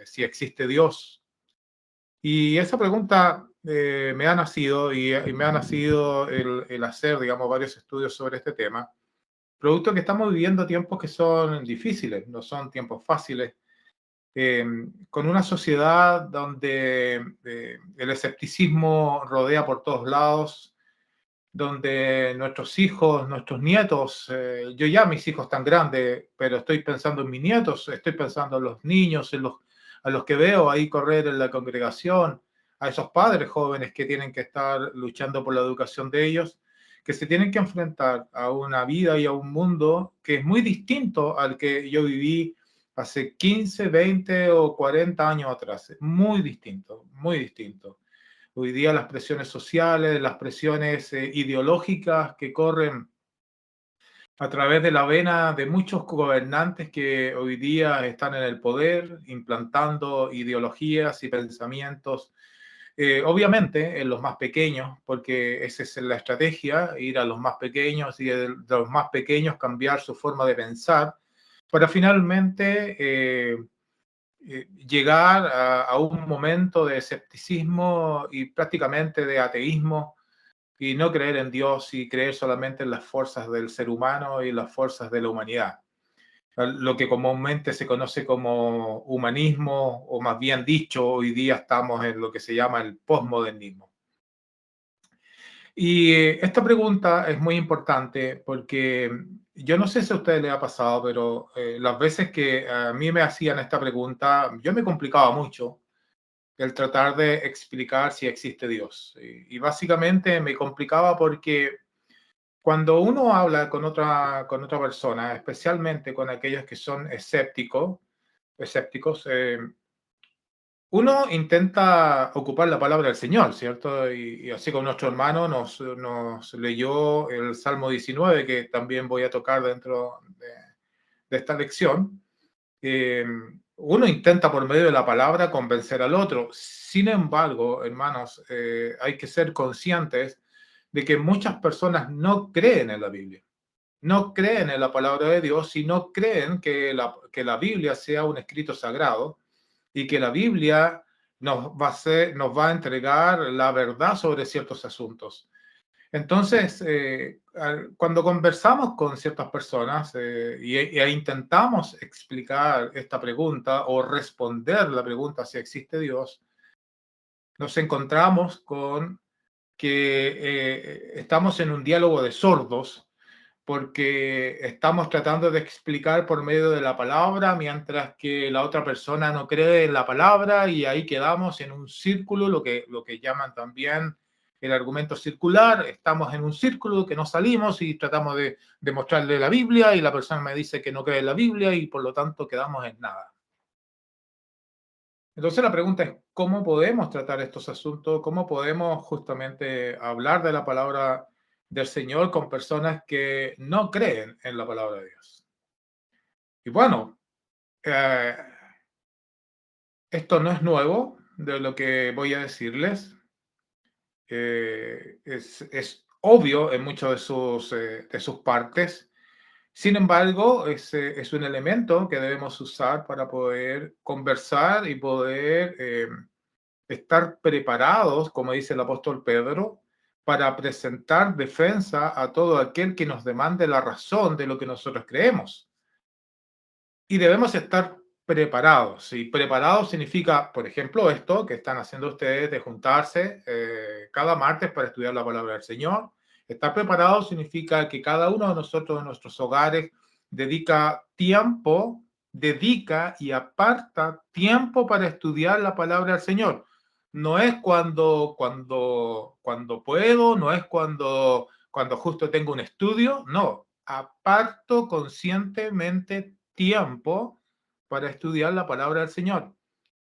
si existe Dios. Y esa pregunta me ha nacido y me ha nacido el hacer, digamos, varios estudios sobre este tema, producto que estamos viviendo tiempos que son difíciles, no son tiempos fáciles, eh, con una sociedad donde el escepticismo rodea por todos lados, donde nuestros hijos, nuestros nietos, yo ya mis hijos están grandes, pero estoy pensando en mis nietos, estoy pensando en los niños, a los que veo ahí correr en la congregación, a esos padres jóvenes que tienen que estar luchando por la educación de ellos, que se tienen que enfrentar a una vida y a un mundo que es muy distinto al que yo viví hace 15, 20 o 40 años atrás. Muy distinto, muy distinto. Hoy día las presiones sociales, las presiones ideológicas que corren a través de la vena de muchos gobernantes que hoy día están en el poder, implantando ideologías y pensamientos, obviamente en los más pequeños, porque esa es la estrategia, ir a los más pequeños y de los más pequeños cambiar su forma de pensar, para finalmente llegar a un momento de escepticismo y prácticamente de ateísmo y no creer en Dios y creer solamente en las fuerzas del ser humano y las fuerzas de la humanidad. Lo que comúnmente se conoce como humanismo, o más bien dicho, hoy día estamos en lo que se llama el posmodernismo. Y esta pregunta es muy importante porque yo no sé si a ustedes les ha pasado, pero las veces que a mí me hacían esta pregunta, yo me complicaba mucho el tratar de explicar si existe Dios. Y básicamente me complicaba porque cuando uno habla con otra persona, especialmente con aquellos que son escépticos, uno intenta ocupar la palabra del Señor, ¿cierto? Y así como nuestro hermano nos leyó el Salmo 19, que también voy a tocar dentro de esta lección. eh, Uno intenta por medio de la palabra convencer al otro. Sin embargo, hermanos, hay que ser conscientes de que muchas personas no creen en la Biblia, no creen en la palabra de Dios y no creen que la Biblia sea un escrito sagrado y que la Biblia nos va a entregar la verdad sobre ciertos asuntos. Entonces, cuando conversamos con ciertas personas e intentamos explicar esta pregunta o responder la pregunta si existe Dios, nos encontramos con que estamos en un diálogo de sordos porque estamos tratando de explicar por medio de la palabra, mientras que la otra persona no cree en la palabra y ahí quedamos en un círculo, lo que llaman también el argumento circular. Estamos en un círculo que no salimos y tratamos de mostrarle la Biblia y la persona me dice que no cree en la Biblia y por lo tanto quedamos en nada. Entonces la pregunta es, ¿cómo podemos tratar estos asuntos? ¿Cómo podemos justamente hablar de la palabra del Señor con personas que no creen en la palabra de Dios? Y bueno, eh, esto no es nuevo de lo que voy a decirles. Es obvio en muchas de sus partes. Sin embargo, es un elemento que debemos usar para poder conversar y poder estar preparados, como dice el apóstol Pedro, para presentar defensa a todo aquel que nos demande la razón de lo que nosotros creemos. Y debemos estar preparados. Y preparados significa, por ejemplo, esto que están haciendo ustedes de juntarse cada martes para estudiar la palabra del Señor. Estar preparado significa que cada uno de nosotros en nuestros hogares dedica tiempo, dedica y aparta tiempo para estudiar la palabra del Señor. No es cuando puedo, no es cuando justo tengo un estudio, no. Aparto conscientemente tiempo para estudiar la palabra del Señor.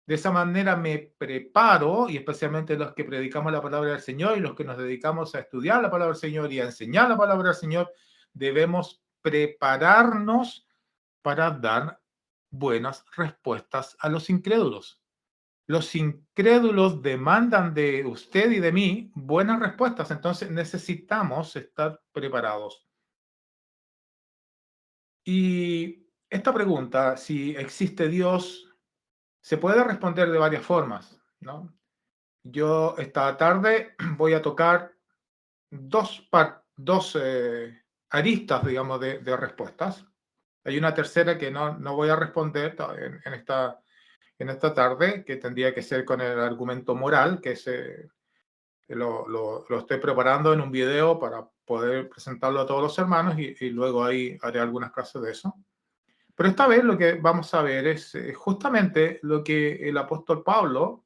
De esa manera me preparo, y especialmente los que predicamos la palabra del Señor y los que nos dedicamos a estudiar la palabra del Señor y a enseñar la palabra del Señor, debemos prepararnos para dar buenas respuestas a los incrédulos. Los incrédulos demandan de usted y de mí buenas respuestas, entonces necesitamos estar preparados. Y esta pregunta, si existe Dios, Se puede responder de varias formas, ¿no? Yo esta tarde voy a tocar dos aristas, digamos, de respuestas. Hay una tercera que no voy a responder en esta tarde, que tendría que ser con el argumento moral, que lo estoy preparando en un video para poder presentarlo a todos los hermanos y luego ahí haré algunas clases de eso. Pero esta vez lo que vamos a ver es justamente lo que el apóstol Pablo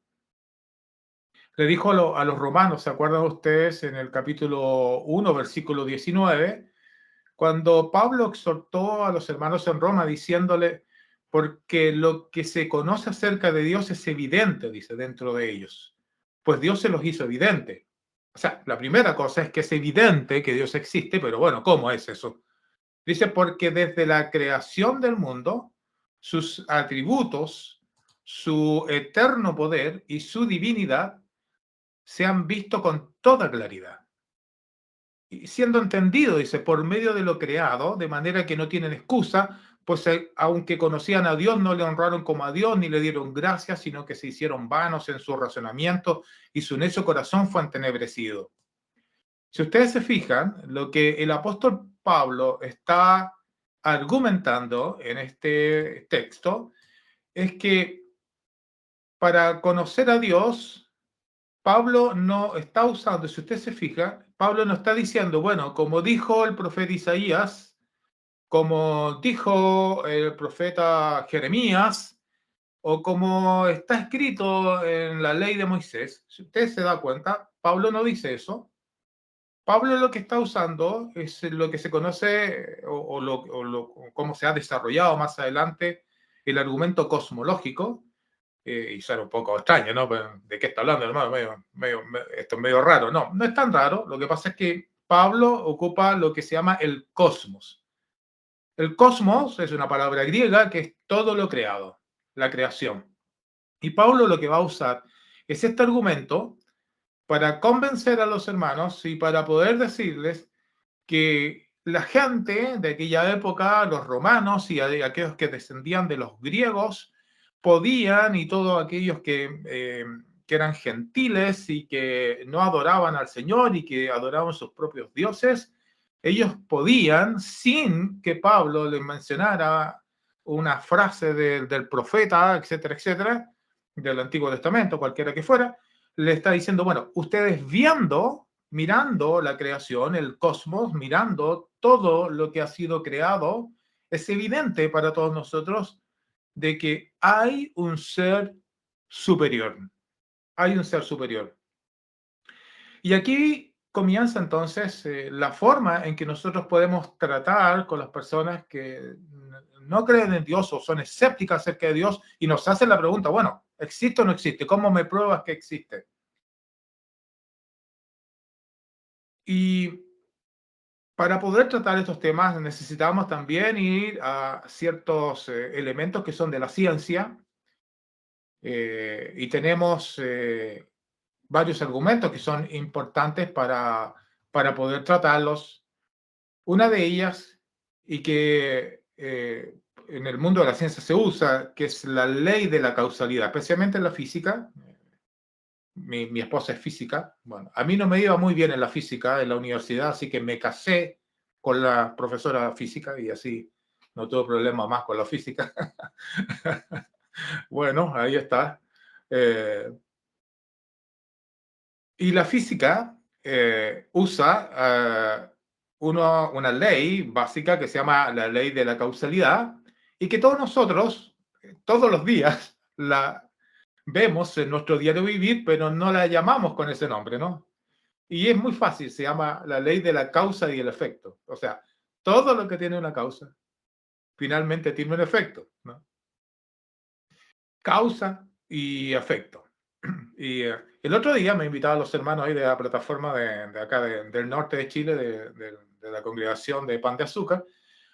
le dijo a los romanos. ¿Se acuerdan ustedes en el capítulo 1, versículo 19? Cuando Pablo exhortó a los hermanos en Roma diciéndole, porque lo que se conoce acerca de Dios es evidente, dice, dentro de ellos, pues Dios se los hizo evidente. O sea, la primera cosa es que es evidente que Dios existe, pero bueno, ¿cómo es eso? Dice, porque desde la creación del mundo, sus atributos, su eterno poder y su divinidad se han visto con toda claridad. Y siendo entendido, dice, por medio de lo creado, de manera que no tienen excusa, pues aunque conocían a Dios, no le honraron como a Dios, ni le dieron gracias, sino que se hicieron vanos en su razonamiento y su necio corazón fue entenebrecido. Si ustedes se fijan, lo que el apóstol Pablo está argumentando en este texto es que para conocer a Dios, Pablo no está usando, si usted se fija, Pablo no está diciendo, bueno, como dijo el profeta Isaías, como dijo el profeta Jeremías, o como está escrito en la ley de Moisés. Si usted se da cuenta, Pablo no dice eso. Pablo lo que está usando es lo que se conoce cómo se ha desarrollado más adelante el argumento cosmológico, y suena un poco extraño, ¿no? ¿De qué está hablando, hermano? Esto es medio raro. No, no es tan raro. Lo que pasa es que Pablo ocupa lo que se llama el cosmos. El cosmos es una palabra griega que es todo lo creado, la creación. Y Pablo lo que va a usar es este argumento para convencer a los hermanos y para poder decirles que la gente de aquella época, los romanos y aquellos que descendían de los griegos, podían, y todos aquellos que eran gentiles y que no adoraban al Señor y que adoraban sus propios dioses, ellos podían, sin que Pablo les mencionara una frase del profeta, etcétera, etcétera, del Antiguo Testamento, cualquiera que fuera, le está diciendo, bueno, ustedes viendo, mirando la creación, el cosmos, mirando todo lo que ha sido creado, es evidente para todos nosotros de que hay un ser superior. Hay un ser superior. Y aquí comienza entonces la forma en que nosotros podemos tratar con las personas que no creen en Dios o son escépticas acerca de Dios y nos hacen la pregunta, bueno, ¿existe o no existe? ¿Cómo me pruebas que existe? Y para poder tratar estos temas necesitamos también ir a ciertos elementos que son de la ciencia, y tenemos varios argumentos que son importantes para poder tratarlos. Una de ellas, y que en el mundo de la ciencia se usa, que es la ley de la causalidad, especialmente en la física. Mi esposa es física. Bueno, a mí no me iba muy bien en la física en la universidad, así que me casé con la profesora de física y así no tuve problema más con la física. Bueno, ahí está. Eh, y la física usa una ley básica que se llama la ley de la causalidad y que todos nosotros, todos los días, la vemos en nuestro diario vivir, pero no la llamamos con ese nombre, ¿no? Y es muy fácil, se llama la ley de la causa y el efecto. O sea, todo lo que tiene una causa finalmente tiene un efecto, ¿no? Causa y efecto. Y el otro día me invitaban los hermanos ahí de la plataforma de acá del norte de Chile, de la congregación de Pan de Azúcar,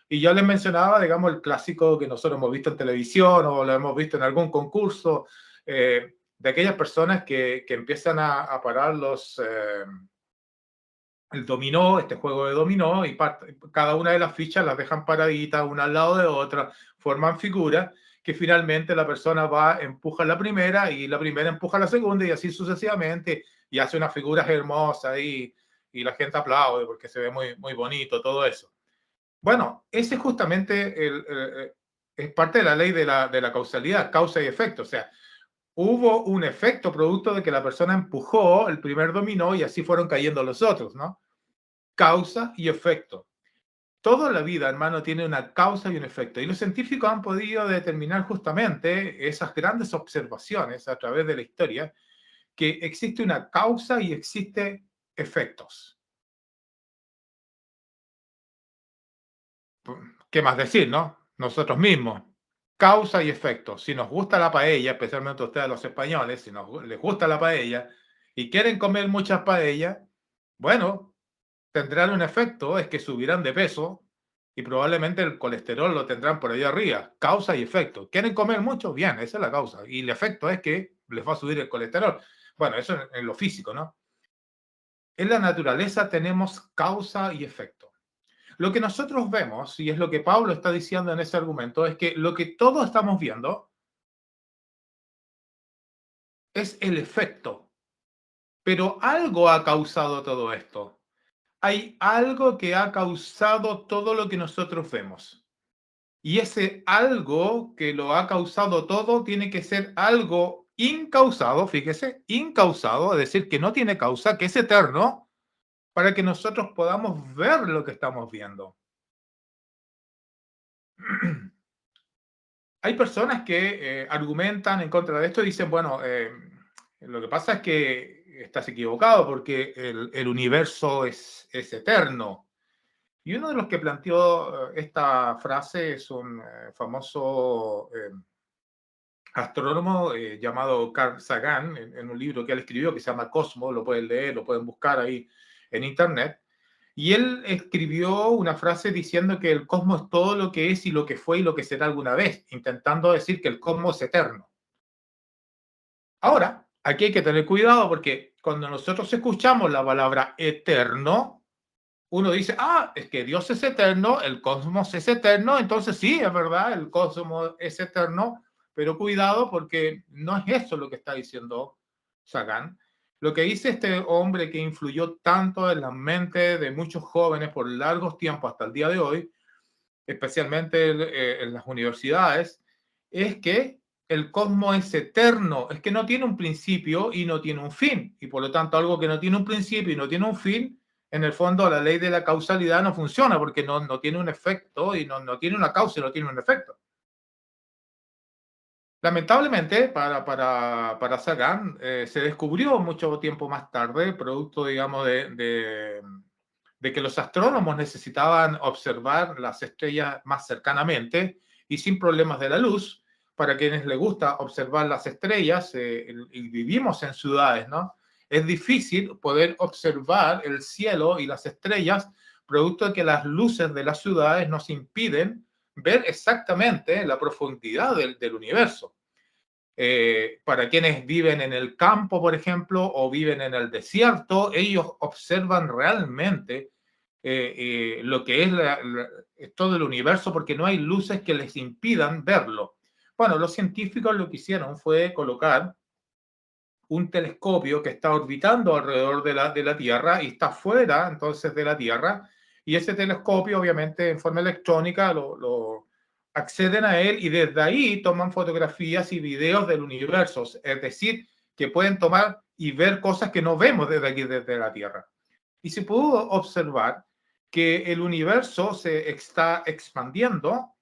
y yo les mencionaba, digamos, el clásico que nosotros hemos visto en televisión o lo hemos visto en algún concurso, de aquellas personas que empiezan a parar el dominó, este juego de dominó, y cada una de las fichas las dejan paraditas una al lado de otra, forman figuras, que finalmente la persona va, empuja la primera y la primera empuja la segunda y así sucesivamente y hace unas figuras hermosas y la gente aplaude porque se ve muy, muy bonito todo eso. Bueno, ese es justamente es parte de la ley de la causalidad, causa y efecto. O sea, hubo un efecto producto de que la persona empujó el primer dominó y así fueron cayendo los otros, ¿no? Causa y efecto. Toda la vida, hermano, tiene una causa y un efecto. Y los científicos han podido determinar justamente esas grandes observaciones a través de la historia, que existe una causa y existe efectos. ¿Qué más decir, no? Nosotros mismos. Causa y efecto. Si nos gusta la paella, especialmente a ustedes los españoles, si les gusta la paella y quieren comer muchas paellas, bueno, tendrán un efecto, es que subirán de peso y probablemente el colesterol lo tendrán por ahí arriba. Causa y efecto. ¿Quieren comer mucho? Bien, esa es la causa. Y el efecto es que les va a subir el colesterol. Bueno, eso en lo físico, ¿no? En la naturaleza tenemos causa y efecto. Lo que nosotros vemos, y es lo que Pablo está diciendo en ese argumento, es que lo que todos estamos viendo es el efecto, pero algo ha causado todo esto. Hay algo que ha causado todo lo que nosotros vemos. Y ese algo que lo ha causado todo tiene que ser algo incausado, fíjese, incausado, es decir, que no tiene causa, que es eterno, para que nosotros podamos ver lo que estamos viendo. Hay personas que argumentan en contra de esto y dicen, bueno, lo que pasa es que estás equivocado porque el universo es eterno. Y uno de los que planteó esta frase es un famoso astrónomo llamado Carl Sagan, en un libro que él escribió que se llama Cosmos, lo pueden leer, lo pueden buscar ahí en internet. Y él escribió una frase diciendo que el cosmos es todo lo que es y lo que fue y lo que será alguna vez, intentando decir que el cosmos es eterno. Ahora, aquí hay que tener cuidado porque cuando nosotros escuchamos la palabra eterno, uno dice, ah, es que Dios es eterno, el cosmos es eterno, entonces sí, es verdad, el cosmos es eterno, pero cuidado porque no es eso lo que está diciendo Sagan. Lo que dice este hombre que influyó tanto en la mente de muchos jóvenes por largos tiempos hasta el día de hoy, especialmente en las universidades, es que el cosmos es eterno, es que no tiene un principio y no tiene un fin, y por lo tanto algo que no tiene un principio y no tiene un fin, en el fondo la ley de la causalidad no funciona porque no tiene un efecto y no tiene una causa y no tiene un efecto. Lamentablemente, para Sagan, se descubrió mucho tiempo más tarde, producto, digamos, de que los astrónomos necesitaban observar las estrellas más cercanamente y sin problemas de la luz. Para quienes les gusta observar las estrellas y vivimos en ciudades, ¿no? Es difícil poder observar el cielo y las estrellas, producto de que las luces de las ciudades nos impiden ver exactamente la profundidad del universo. Para quienes viven en el campo, por ejemplo, o viven en el desierto, ellos observan realmente lo que es todo el universo porque no hay luces que les impidan verlo. Bueno, los científicos lo que hicieron fue colocar un telescopio que está orbitando alrededor de la Tierra y está fuera entonces de la Tierra, y ese telescopio obviamente en forma electrónica lo acceden a él y desde ahí toman fotografías y videos del universo, es decir, que pueden tomar y ver cosas que no vemos desde aquí, desde la Tierra. Y se pudo observar que el universo se está expandiendo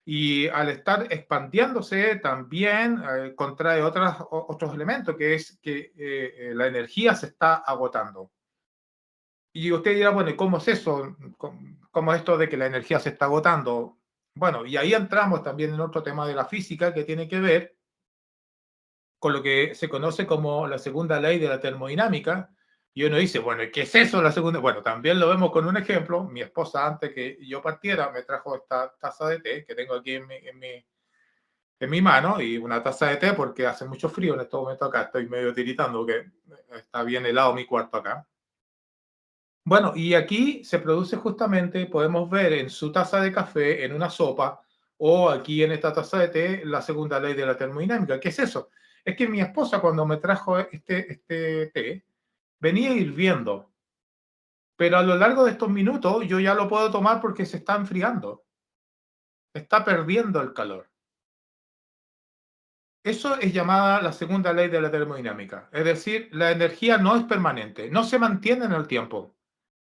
y al estar expandiéndose también contrae otros elementos, que es que la energía se está agotando. Y usted dirá, bueno, ¿y cómo es eso? ¿Cómo es esto de que la energía se está agotando? Bueno, y ahí entramos también en otro tema de la física que tiene que ver con lo que se conoce como la segunda ley de la termodinámica. Y uno dice, bueno, ¿qué es eso la segunda? Bueno, también lo vemos con un ejemplo. Mi esposa, antes que yo partiera, me trajo esta taza de té que tengo aquí en mi mano y una taza de té porque hace mucho frío en este momento acá. Estoy medio tiritando porque está bien helado mi cuarto acá. Bueno, y aquí se produce justamente, podemos ver en su taza de café, en una sopa, o aquí en esta taza de té, la segunda ley de la termodinámica. ¿Qué es eso? Es que mi esposa cuando me trajo este té, venía hirviendo, pero a lo largo de estos minutos yo ya lo puedo tomar porque se está enfriando, está perdiendo el calor. Eso es llamada la segunda ley de la termodinámica. Es decir, la energía no es permanente, no se mantiene en el tiempo.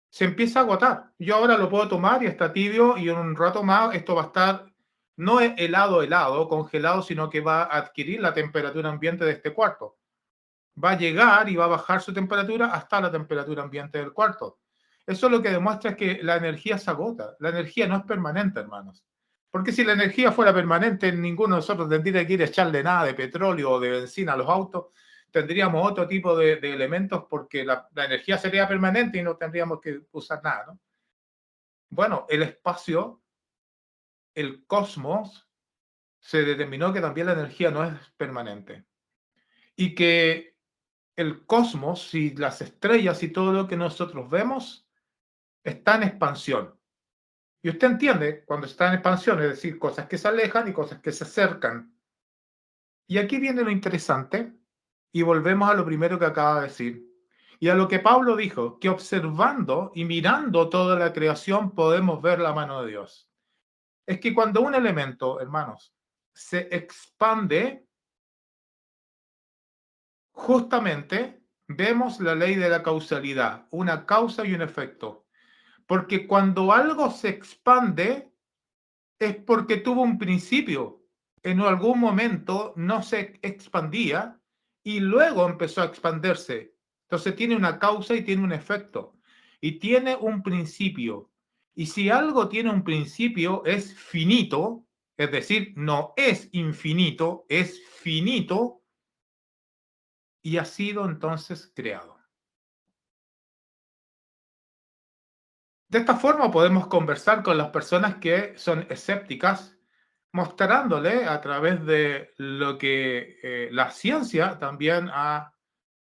Se empieza a agotar. Yo ahora lo puedo tomar y está tibio y en un rato más esto va a estar no helado, helado, congelado, sino que va a adquirir la temperatura ambiente de este cuarto. Va a llegar y va a bajar su temperatura hasta la temperatura ambiente del cuarto. Eso lo que demuestra es que la energía se agota. La energía no es permanente, hermanos. Porque si la energía fuera permanente, ninguno de nosotros tendría que ir a echarle nada de petróleo o de benzina a los autos. Tendríamos otro tipo de elementos porque la energía sería permanente y no tendríamos que usar nada, ¿no? Bueno, el espacio, el cosmos, se determinó que también la energía no es permanente. Y que el cosmos y las estrellas y todo lo que nosotros vemos está en expansión. Y usted entiende cuando está en expansión, es decir, cosas que se alejan y cosas que se acercan. Y aquí viene lo interesante y volvemos a lo primero que acaba de decir. Y a lo que Pablo dijo, que observando y mirando toda la creación podemos ver la mano de Dios. Es que cuando un elemento, hermanos, se expande, justamente vemos la ley de la causalidad, una causa y un efecto. Porque cuando algo se expande es porque tuvo un principio. En algún momento no se expandía y luego empezó a expandirse. Entonces tiene una causa y tiene un efecto. Y tiene un principio. Y si algo tiene un principio, es finito, es decir, no es infinito, es finito y ha sido entonces creado. De esta forma podemos conversar con las personas que son escépticas, mostrándole a través de lo que la ciencia también ha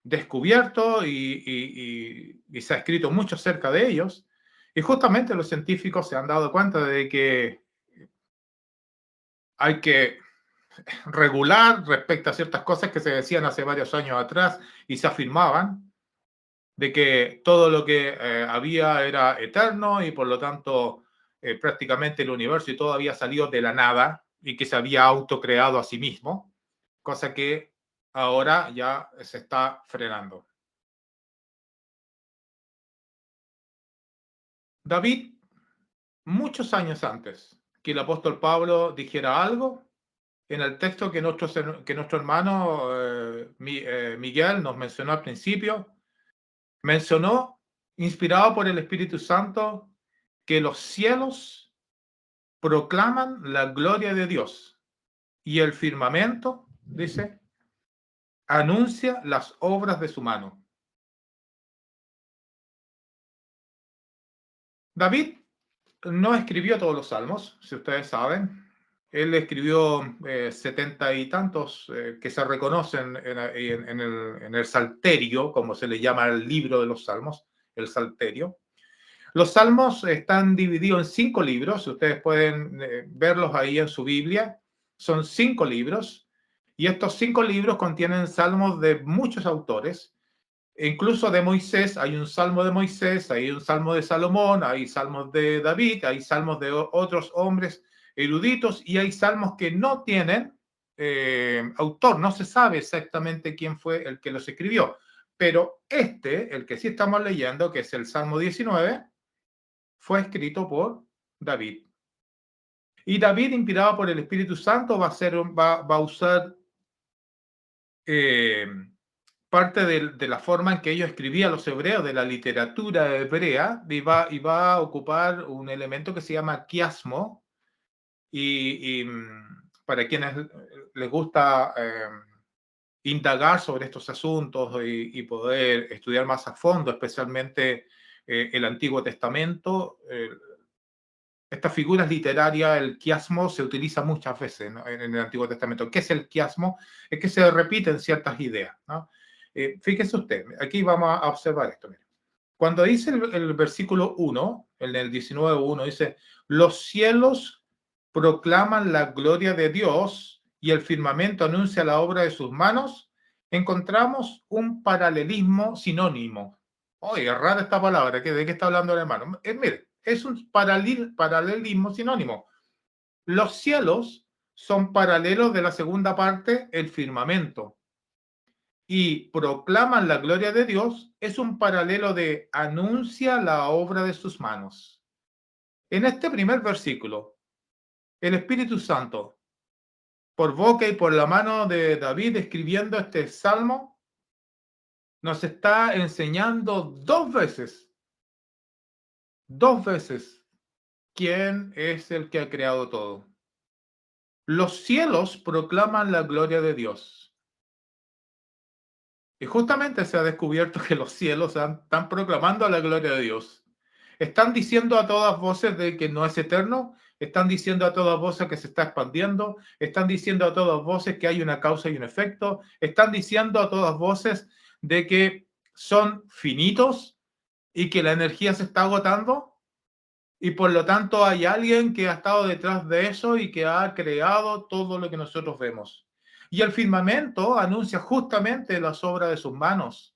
descubierto y se ha escrito mucho acerca de ellos. Y justamente los científicos se han dado cuenta de que hay que regular respecto a ciertas cosas que se decían hace varios años atrás y se afirmaban, de que todo lo que había era eterno y por lo tanto prácticamente el universo y todo había salido de la nada y que se había autocreado a sí mismo, cosa que ahora ya se está frenando. David, muchos años antes que el apóstol Pablo dijera algo, en el texto que nuestro hermano Miguel nos mencionó al principio, mencionó, inspirado por el Espíritu Santo, que los cielos proclaman la gloria de Dios y el firmamento, dice, anuncia las obras de su mano. David no escribió todos los salmos, si ustedes saben. Él escribió 70 y tantos que se reconocen en el Salterio, como se le llama el libro de los salmos, el Salterio. Los salmos están divididos en 5 libros, ustedes pueden verlos ahí en su Biblia. Son 5 libros y estos 5 libros contienen salmos de muchos autores, incluso de Moisés. Hay un salmo de Moisés, hay un salmo de Salomón, hay salmos de David, hay salmos de otros hombres eruditos y hay salmos que no tienen autor, no se sabe exactamente quién fue el que los escribió. Pero el que sí estamos leyendo, que es el Salmo 19, fue escrito por David. Y David, inspirado por el Espíritu Santo, va a usar eh, parte de la forma en que ellos escribían los hebreos, de la literatura hebrea, y va a ocupar un elemento que se llama quiasmo. Y para quienes les gusta indagar sobre estos asuntos y poder estudiar más a fondo, especialmente el Antiguo Testamento, estas figuras literarias, el quiasmo, se utiliza muchas veces, ¿no?, en el Antiguo Testamento. ¿Qué es el quiasmo? Es que se repiten ciertas ideas, ¿no? Fíjese usted, aquí vamos a observar esto. Mire. Cuando dice el versículo 1, en el 19.1, dice, los cielos proclaman la gloria de Dios y el firmamento anuncia la obra de sus manos, encontramos un paralelismo sinónimo. Oye, es rara esta palabra, ¿de qué está hablando el hermano? Mire, es un paralelismo sinónimo. Los cielos son paralelos de la segunda parte, el firmamento. Y proclaman la gloria de Dios es un paralelo de anuncia la obra de sus manos. En este primer versículo, el Espíritu Santo, por boca y por la mano de David escribiendo este salmo, nos está enseñando dos veces, quién es el que ha creado todo. Los cielos proclaman la gloria de Dios. Y justamente se ha descubierto que los cielos están proclamando la gloria de Dios. Están diciendo a todas voces de que no es eterno, están diciendo a todas voces que se está expandiendo, están diciendo a todas voces que hay una causa y un efecto, están diciendo a todas voces de que son finitos y que la energía se está agotando y por lo tanto hay alguien que ha estado detrás de eso y que ha creado todo lo que nosotros vemos. Y el firmamento anuncia justamente las obras de sus manos.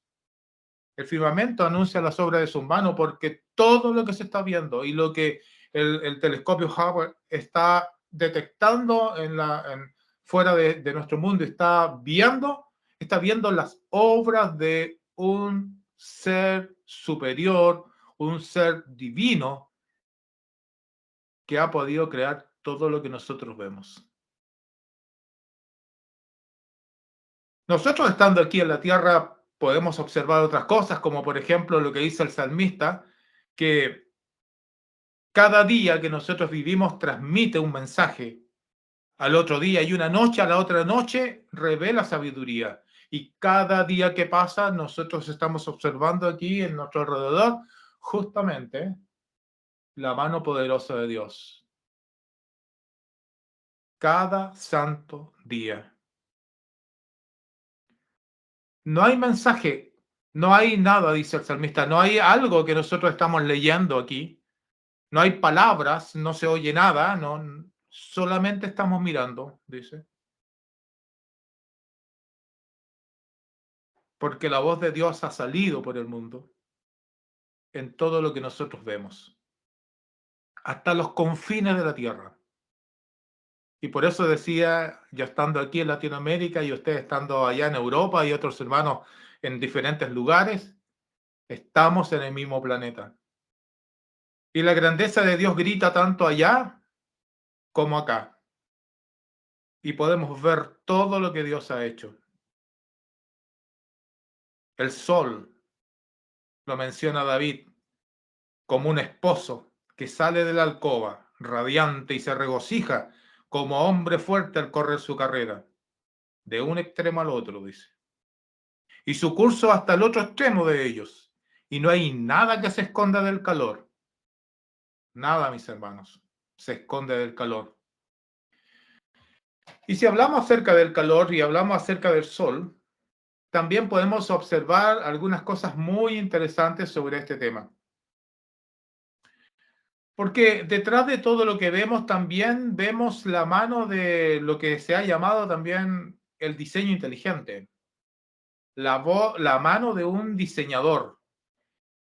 El firmamento anuncia las obras de sus manos porque todo lo que se está viendo y lo que el telescopio Hubble está detectando fuera de nuestro mundo, está viendo las obras de un ser superior, un ser divino que ha podido crear todo lo que nosotros vemos. Nosotros estando aquí en la tierra podemos observar otras cosas, como por ejemplo lo que dice el salmista, que cada día que nosotros vivimos transmite un mensaje al otro día y una noche a la otra noche revela sabiduría. Y cada día que pasa nosotros estamos observando aquí en nuestro alrededor justamente la mano poderosa de Dios. Cada santo día. No hay mensaje, no hay nada, dice el salmista, no hay algo que nosotros estamos leyendo aquí, no hay palabras, no se oye nada, no, solamente estamos mirando, dice, porque la voz de Dios ha salido por el mundo en todo lo que nosotros vemos, hasta los confines de la tierra. Y por eso decía, yo estando aquí en Latinoamérica y usted estando allá en Europa y otros hermanos en diferentes lugares, estamos en el mismo planeta. Y la grandeza de Dios grita tanto allá como acá. Y podemos ver todo lo que Dios ha hecho. El sol, lo menciona David, como un esposo que sale de la alcoba, radiante y se regocija como hombre fuerte al correr su carrera, de un extremo al otro, dice. Y su curso hasta el otro extremo de ellos. Y no hay nada que se esconda del calor. Nada, mis hermanos, se esconde del calor. Y si hablamos acerca del calor y hablamos acerca del sol, también podemos observar algunas cosas muy interesantes sobre este tema. Porque detrás de todo lo que vemos también vemos la mano de lo que se ha llamado también el diseño inteligente. La mano de un diseñador,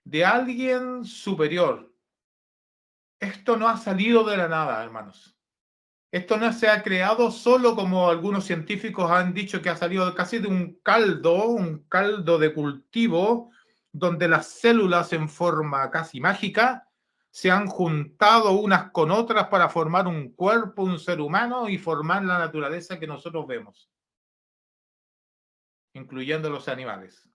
de alguien superior. Esto no ha salido de la nada, hermanos. Esto no se ha creado solo como algunos científicos han dicho que ha salido casi de un caldo de cultivo, donde las células en forma casi mágica se han juntado unas con otras para formar un cuerpo, un ser humano y formar la naturaleza que nosotros vemos, incluyendo los animales.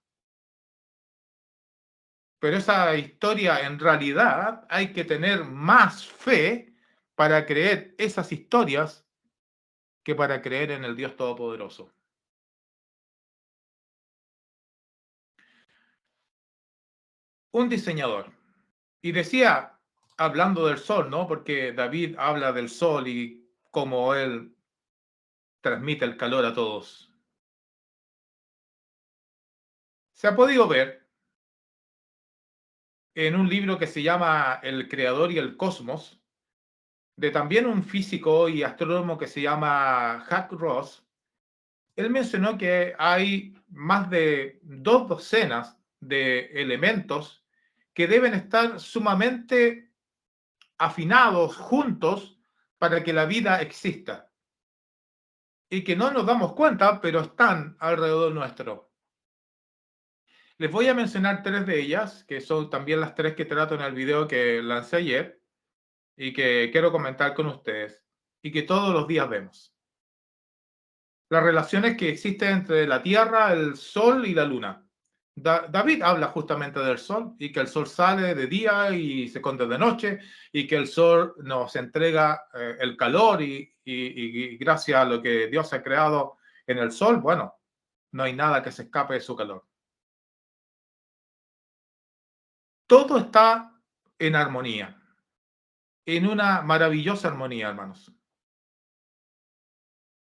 Pero esa historia, en realidad, hay que tener más fe para creer esas historias que para creer en el Dios Todopoderoso. Un diseñador. Y decía, hablando del sol, ¿no? Porque David habla del sol y cómo él transmite el calor a todos. Se ha podido ver en un libro que se llama El Creador y el Cosmos, de también un físico y astrónomo que se llama Jack Ross. Él mencionó que hay más de 2 docenas de elementos que deben estar sumamente afinados juntos para que la vida exista y que no nos damos cuenta, pero están alrededor nuestro. Les voy a mencionar 3 de ellas, que son también las 3 que trato en el video que lancé ayer y que quiero comentar con ustedes y que todos los días vemos. Las relaciones que existen entre la Tierra, el Sol y la Luna. David habla justamente del Sol y que el Sol sale de día y se esconde de noche y que el Sol nos entrega el calor y gracias a lo que Dios ha creado en el Sol, bueno, no hay nada que se escape de su calor. Todo está en armonía, en una maravillosa armonía, hermanos.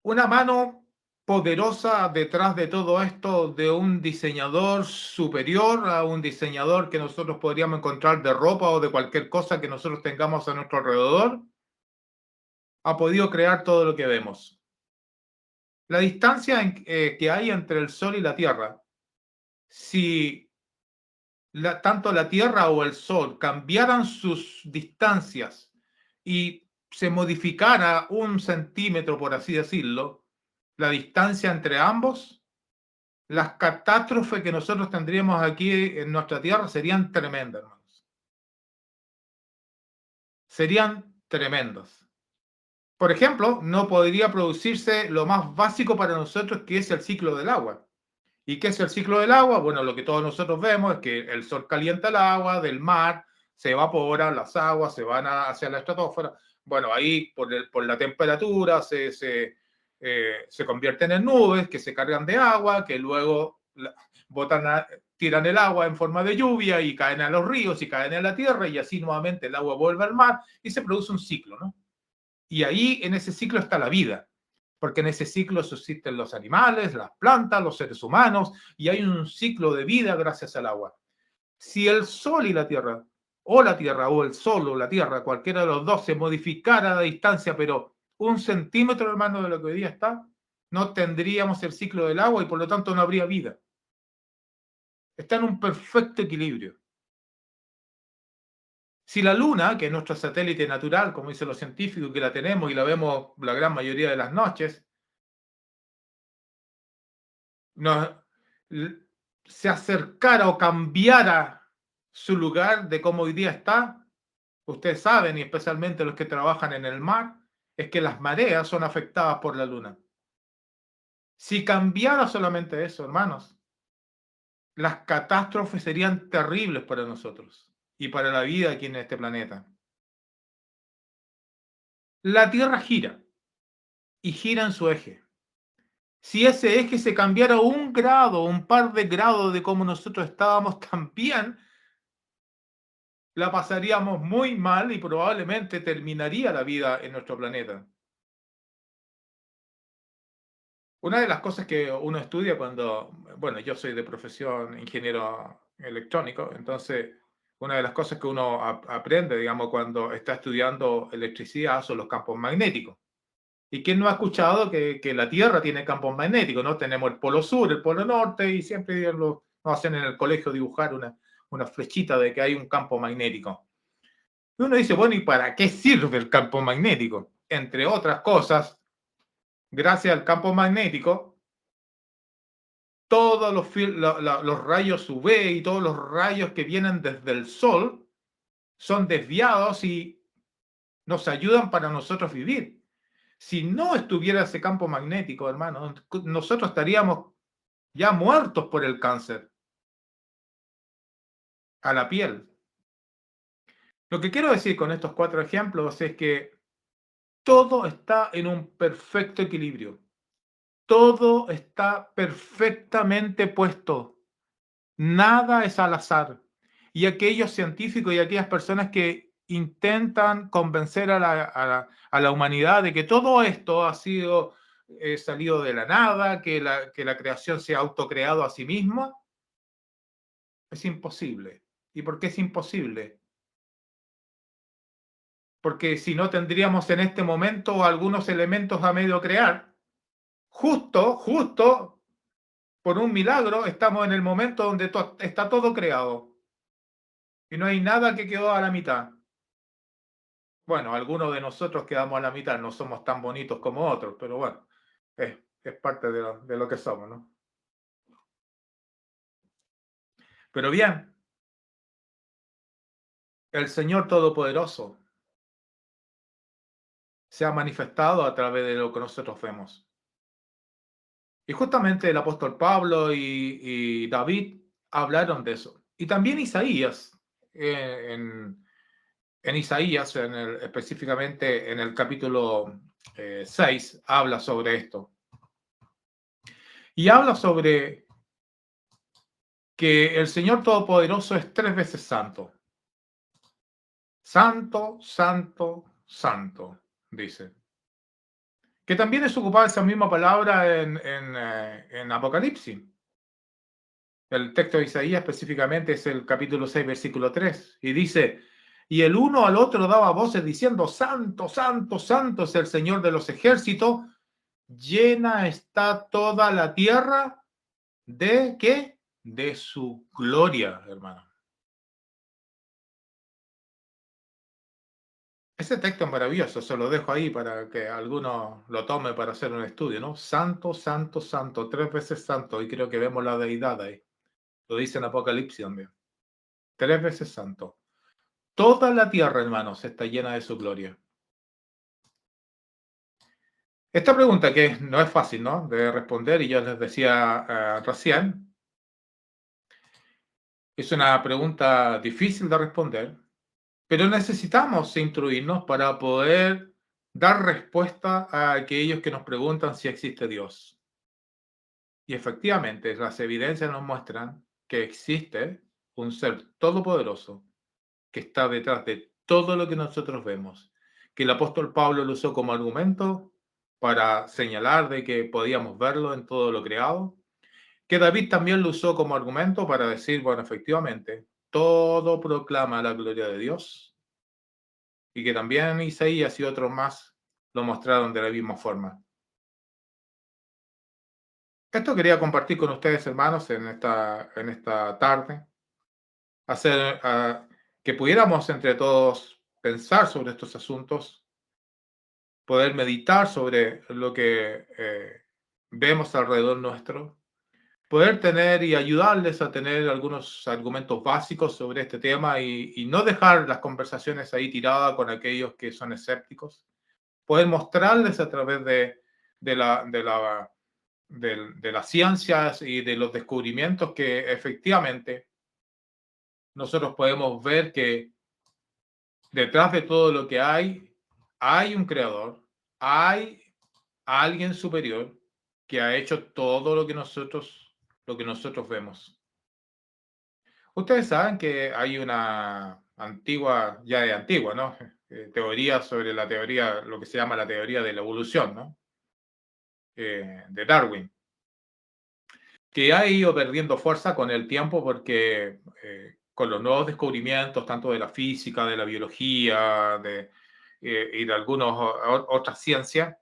Una mano poderosa detrás de todo esto de un diseñador superior a un diseñador que nosotros podríamos encontrar de ropa o de cualquier cosa que nosotros tengamos a nuestro alrededor, ha podido crear todo lo que vemos. La distancia que hay entre el Sol y la Tierra, si tanto la Tierra o el Sol cambiaran sus distancias y se modificara 1 centímetro, por así decirlo, la distancia entre ambos, las catástrofes que nosotros tendríamos aquí en nuestra Tierra serían tremendas, hermanos. Serían tremendas. Por ejemplo, no podría producirse lo más básico para nosotros, que es el ciclo del agua. ¿Y qué es el ciclo del agua? Bueno, lo que todos nosotros vemos es que el sol calienta el agua del mar, se evapora, las aguas se van hacia la estratosfera. Bueno, ahí por la temperatura se convierten en nubes que se cargan de agua, que luego tiran el agua en forma de lluvia y caen a los ríos y caen en la tierra y así nuevamente el agua vuelve al mar y se produce un ciclo, ¿no? Y ahí en ese ciclo está la vida, porque en ese ciclo subsisten los animales, las plantas, los seres humanos, y hay un ciclo de vida gracias al agua. Si el Sol y la Tierra, o la Tierra, o el Sol o la Tierra, cualquiera de los dos, se modificara la distancia, pero 1 centímetro, hermano, de lo que hoy día está, no tendríamos el ciclo del agua y por lo tanto no habría vida. Está en un perfecto equilibrio. Si la Luna, que es nuestro satélite natural, como dicen los científicos, que la tenemos y la vemos la gran mayoría de las noches, no, se acercara o cambiara su lugar de cómo hoy día está, ustedes saben, y especialmente los que trabajan en el mar, es que las mareas son afectadas por la luna. Si cambiara solamente eso, hermanos, las catástrofes serían terribles para nosotros y para la vida aquí en este planeta. La Tierra gira y gira en su eje. Si ese eje se cambiara 1 grado, un par de grados de cómo nosotros estábamos, también la pasaríamos muy mal y probablemente terminaría la vida en nuestro planeta. Una de las cosas que uno estudia cuando, bueno, yo soy de profesión ingeniero electrónico, entonces una de las cosas que uno aprende, digamos, cuando está estudiando electricidad son los campos magnéticos. ¿Y quién no ha escuchado que la Tierra tiene campos magnéticos? ¿No? Tenemos el polo sur, el polo norte y siempre nos hacen en el colegio dibujar una flechita de que hay un campo magnético. Y uno dice, bueno, ¿y para qué sirve el campo magnético? Entre otras cosas, gracias al campo magnético, todos los rayos UV y todos los rayos que vienen desde el Sol son desviados y nos ayudan para nosotros vivir. Si no estuviera ese campo magnético, hermano, nosotros estaríamos ya muertos por el cáncer a la piel. Lo que quiero decir con estos 4 ejemplos es que todo está en un perfecto equilibrio. Todo está perfectamente puesto. Nada es al azar. Y aquellos científicos y aquellas personas que intentan convencer a la humanidad de que todo esto ha sido salido de la nada, que la creación se ha autocreado a sí misma, es imposible. ¿Y por qué es imposible? porque si no tendríamos en este momento algunos elementos a medio crear. Justo, por un milagro, estamos en el momento donde está todo creado y no hay nada que quedó a la mitad. Bueno, algunos de nosotros quedamos a la mitad, no somos tan bonitos como otros, pero bueno, es parte de lo que somos, ¿no? Pero bien, el Señor Todopoderoso se ha manifestado a través de lo que nosotros vemos. Y justamente el apóstol Pablo y David hablaron de eso. Y también Isaías, en Isaías, específicamente en el capítulo 6, habla sobre esto. Y habla sobre que el Señor Todopoderoso es 3 veces santo. Santo, santo, santo, dice. Que también es ocupada esa misma palabra en Apocalipsis. El texto de Isaías específicamente es el capítulo 6, versículo 3. Y dice, y el uno al otro daba voces diciendo, santo, santo, santo es el Señor de los ejércitos, llena está toda la tierra ¿de qué? De su gloria, hermano. Ese texto es maravilloso, se lo dejo ahí para que alguno lo tome para hacer un estudio, ¿no? Santo, santo, santo, 3 veces santo, y creo que vemos la deidad ahí. Lo dice en Apocalipsis también. 3 veces santo. Toda la tierra, hermanos, está llena de su gloria. Esta pregunta que no es fácil, ¿no? De responder, y yo les decía recién, es una pregunta difícil de responder, pero necesitamos instruirnos para poder dar respuesta a aquellos que nos preguntan si existe Dios. Y efectivamente, las evidencias nos muestran que existe un ser todopoderoso que está detrás de todo lo que nosotros vemos, que el apóstol Pablo lo usó como argumento para señalar de que podíamos verlo en todo lo creado, que David también lo usó como argumento para decir, bueno, efectivamente, todo proclama la gloria de Dios, y que también Isaías y otros más lo mostraron de la misma forma. Esto quería compartir con ustedes, hermanos, en esta tarde, hacer que pudiéramos entre todos pensar sobre estos asuntos, poder meditar sobre lo que vemos alrededor nuestro, poder tener y ayudarles a tener algunos argumentos básicos sobre este tema y no dejar las conversaciones ahí tiradas con aquellos que son escépticos, poder mostrarles a través de la, de la, de las ciencias y de los descubrimientos que efectivamente nosotros podemos ver que detrás de todo lo que hay un creador, hay alguien superior que ha hecho todo lo que nosotros vemos. Ustedes saben que hay una antigua, ya de antigua, ¿no? Teoría sobre la teoría, lo que se llama la teoría de la evolución, ¿no? De Darwin, que ha ido perdiendo fuerza con el tiempo porque con los nuevos descubrimientos, tanto de la física, de la biología, y de algunas otras ciencias,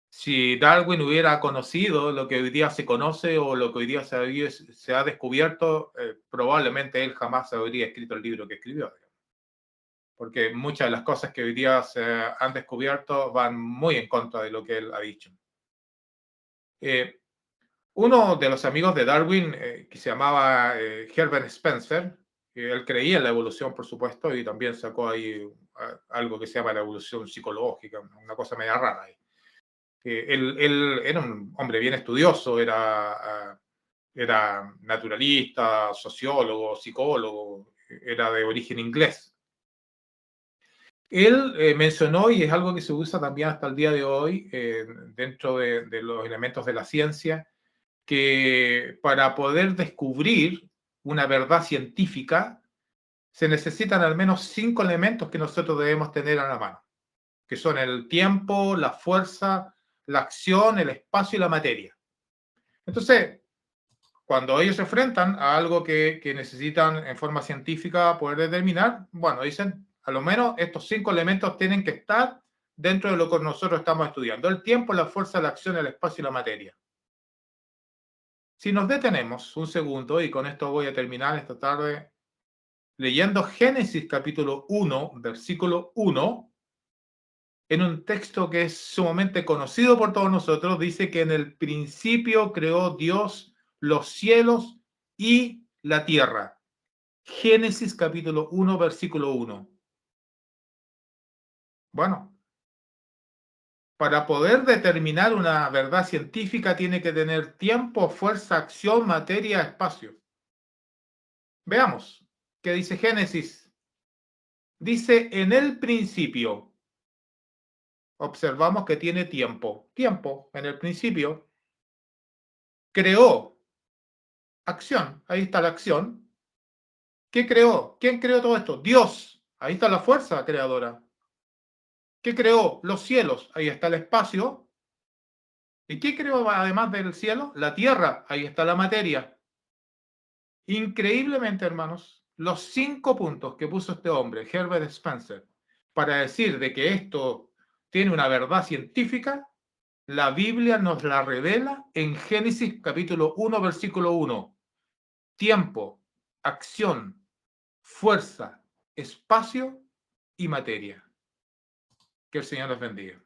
si Darwin hubiera conocido lo que hoy día se conoce o lo que hoy día se ha descubierto, probablemente él jamás habría escrito el libro que escribió. Porque muchas de las cosas que hoy día se han descubierto van muy en contra de lo que él ha dicho. Uno de los amigos de Darwin, que se llamaba Herbert Spencer, él creía en la evolución, por supuesto, y también sacó ahí algo que se llama la evolución psicológica, una cosa media rara ahí. Él era un hombre bien estudioso, era naturalista, sociólogo, psicólogo, era de origen inglés. Él mencionó, y es algo que se usa también hasta el día de hoy dentro de los elementos de la ciencia, que para poder descubrir una verdad científica se necesitan al menos 5 elementos que nosotros debemos tener a la mano, que son el tiempo, la fuerza, la acción, el espacio y la materia. Entonces, cuando ellos se enfrentan a algo que necesitan en forma científica poder determinar, bueno, dicen, A lo menos estos 5 elementos tienen que estar dentro de lo que nosotros estamos estudiando. El tiempo, la fuerza, la acción, el espacio y la materia. Si nos detenemos un segundo, y con esto voy a terminar esta tarde, leyendo Génesis capítulo 1, versículo 1, en un texto que es sumamente conocido por todos nosotros, dice que en el principio creó Dios los cielos y la tierra. Génesis capítulo 1, versículo 1. Bueno, para poder determinar una verdad científica tiene que tener tiempo, fuerza, acción, materia, espacio. Veamos qué dice Génesis. Dice en el principio. Observamos que tiene tiempo. Tiempo, en el principio. Creó. Acción. Ahí está la acción. ¿Qué creó? ¿Quién creó todo esto? Dios. Ahí está la fuerza creadora. ¿Qué creó? Los cielos. Ahí está el espacio. ¿Y qué creó además del cielo? La tierra. Ahí está la materia. Increíblemente, hermanos, los 5 puntos que puso este hombre, Herbert Spencer, para decir de que esto tiene una verdad científica, la Biblia nos la revela en Génesis capítulo 1, versículo 1. Tiempo, acción, fuerza, espacio y materia. Que el Señor les bendiga.